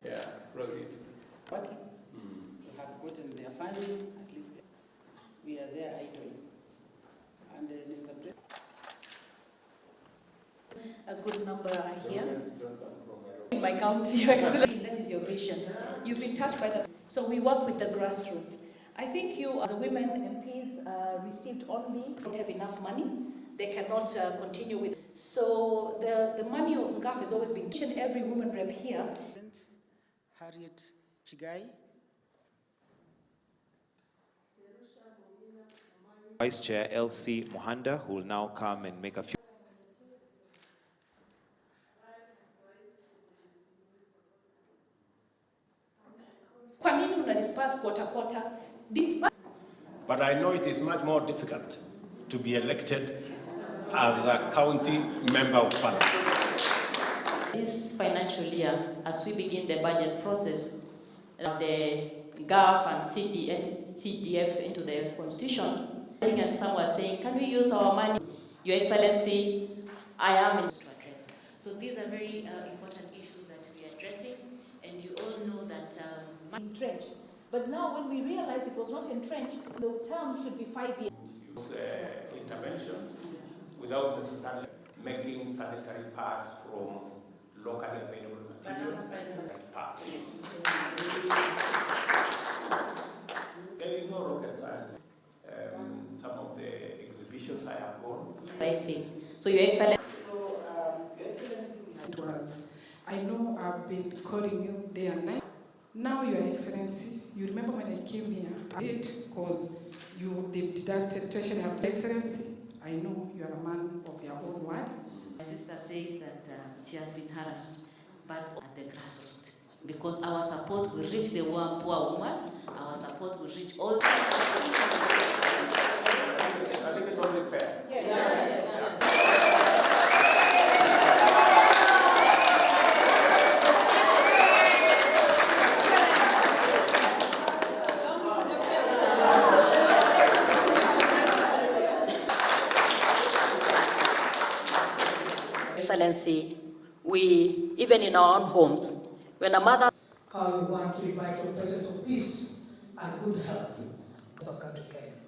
Yeah, Rosie. Working. They have gotten their funding, at least we are there idling. And Mr. President, a good number are here. In my county, Your Excellency, that is your vision. You've been touched by the... So we work with the grassroots. I think you, the women MPs, received only, don't have enough money. They cannot continue with... So the money of NGAF has always been... Every woman rep here. Harriet Chigai. Vice Chair LC Mohanda, who will now come and make a few... Kwa nini unadisperse quarter? But I know it is much more difficult to be elected as a county member of parliament. This financial year, as we begin the budget process, the GAF and CDF into the constitution, and some were saying, can we use our money? Your Excellency, I am in to address. So these are very important issues that we are addressing, and you all know that entrenched. But now when we realize it was not entrenched, the term should be 5 years. Interventions without necessarily making sanitary pads from locally available material. Yes. There is no rocket science. Some of the exhibitions I have gone. Right thing. So Your Excellency. So Your Excellency, it was. I know I've been calling you day and night. Now, Your Excellency, you remember when I came here, I did because they've deducted tertiary. Your Excellency, I know you are a man of your own word. my sister said that she has been harassed, but at the grassroots. Because our support will reach the poor woman, our support will reach all the... I think it's only fair. Yes. Yes. Excellency, we, even in our own homes, when a mother... How we want to invite the presence of peace and good health of country Kenya.